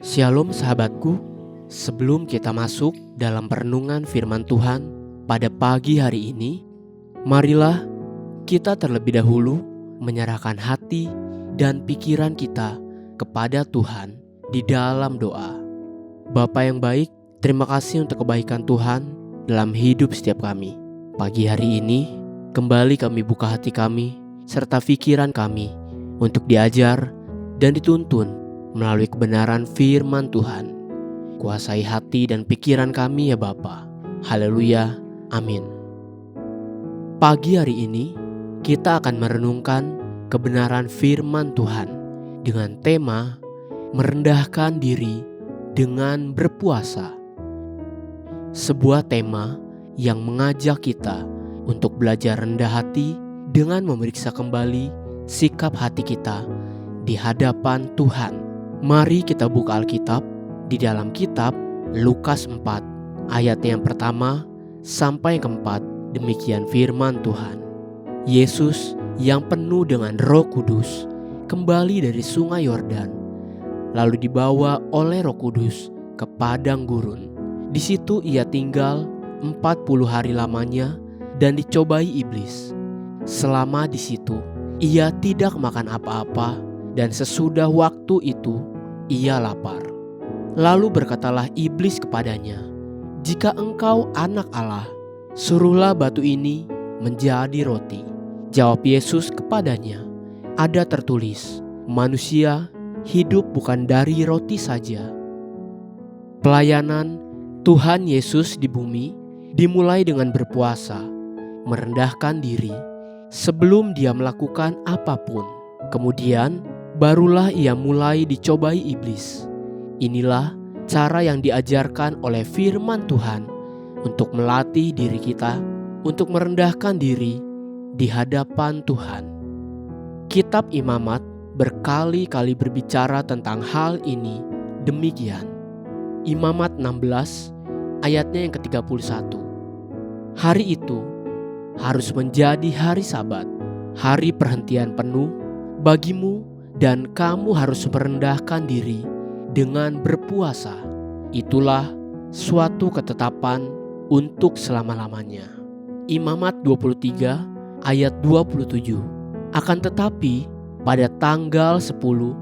Shalom sahabatku, sebelum kita masuk dalam perenungan firman Tuhan pada pagi hari ini, marilah kita terlebih dahulu menyerahkan hati dan pikiran kita kepada Tuhan di dalam doa. Bapa yang baik, terima kasih untuk kebaikan Tuhan dalam hidup setiap kami. Pagi hari ini, kembali kami buka hati kami serta pikiran kami untuk diajar dan dituntun melalui kebenaran firman Tuhan. Kuasai hati dan pikiran kami ya Bapa. Haleluya, amin. Pagi hari ini kita akan merenungkan kebenaran firman Tuhan dengan tema merendahkan diri dengan berpuasa. Sebuah tema yang mengajak kita untuk belajar rendah hati dengan memeriksa kembali sikap hati kita di hadapan Tuhan. Mari kita buka Alkitab di dalam kitab Lukas 4 ayat yang pertama sampai yang keempat. Demikian firman Tuhan. Yesus yang penuh dengan Roh Kudus kembali dari sungai Yordan, lalu dibawa oleh Roh Kudus ke padang gurun. Di situ ia tinggal 40 hari lamanya dan dicobai iblis. Selama di situ ia tidak makan apa-apa, dan sesudah waktu itu ia lapar. Lalu berkatalah iblis kepadanya, "Jika engkau anak Allah, suruhlah batu ini menjadi roti." Jawab Yesus kepadanya, "Ada tertulis, manusia hidup bukan dari roti saja." Pelayanan Tuhan Yesus di bumi dimulai dengan berpuasa, merendahkan diri sebelum dia melakukan apapun. Kemudian barulah ia mulai dicobai iblis. Inilah cara yang diajarkan oleh firman Tuhan untuk melatih diri kita untuk merendahkan diri di hadapan Tuhan. Kitab Imamat berkali-kali berbicara tentang hal ini demikian. Imamat 16 ayatnya yang ke-31. Hari itu harus menjadi hari Sabat, hari perhentian penuh bagimu, dan kamu harus merendahkan diri dengan berpuasa. Itulah suatu ketetapan untuk selama-lamanya. Imamat 23 ayat 27. Akan tetapi pada tanggal 10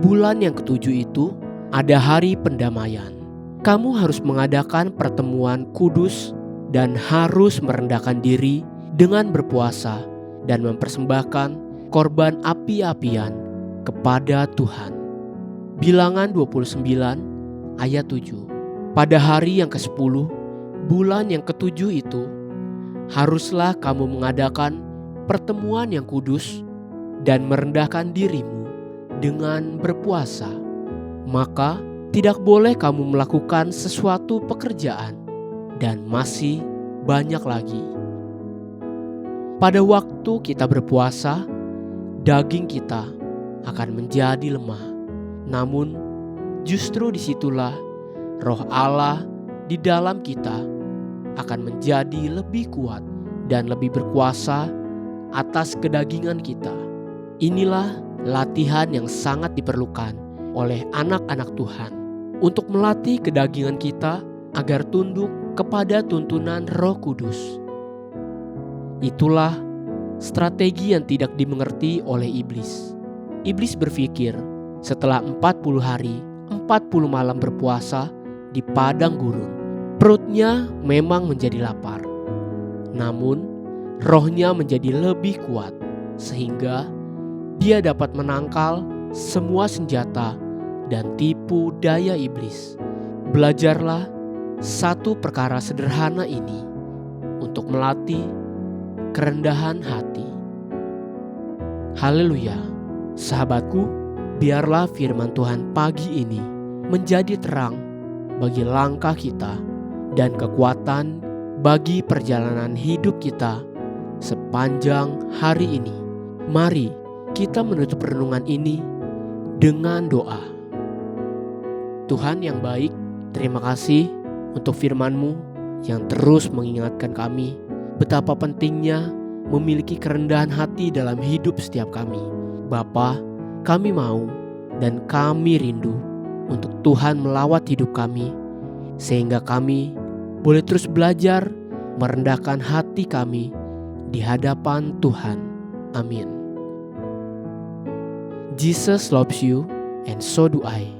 bulan yang ketujuh itu ada hari pendamaian. Kamu harus mengadakan pertemuan kudus dan harus merendahkan diri dengan berpuasa dan mempersembahkan korban api-apian kepada Tuhan. Bilangan 29 ayat 7. Pada hari yang ke-10 bulan yang ke-7 itu haruslah kamu mengadakan pertemuan yang kudus dan merendahkan dirimu dengan berpuasa. Maka tidak boleh kamu melakukan sesuatu pekerjaan, dan masih banyak lagi. Pada waktu kita berpuasa, daging kita akan menjadi lemah. Namun justru disitulah Roh Allah di dalam kita akan menjadi lebih kuat dan lebih berkuasa atas kedagingan kita. Inilah latihan yang sangat diperlukan oleh anak-anak Tuhan untuk melatih kedagingan kita agar tunduk kepada tuntunan Roh Kudus. Itulah strategi yang tidak dimengerti oleh iblis. Iblis berpikir setelah 40 hari, 40 malam berpuasa di padang gurun, perutnya memang menjadi lapar. Namun, rohnya menjadi lebih kuat sehingga dia dapat menangkal semua senjata dan tipu daya iblis. Belajarlah satu perkara sederhana ini untuk melatih kerendahan hati. Haleluya. Sahabatku, biarlah firman Tuhan pagi ini menjadi terang bagi langkah kita dan kekuatan bagi perjalanan hidup kita sepanjang hari ini. Mari kita menutup renungan ini dengan doa. Tuhan yang baik, terima kasih untuk firman-Mu yang terus mengingatkan kami betapa pentingnya memiliki kerendahan hati dalam hidup setiap kami. Bapa, kami mau dan kami rindu untuk Tuhan melawat hidup kami, sehingga kami boleh terus belajar merendahkan hati kami di hadapan Tuhan. Amin. Jesus loves you and so do I.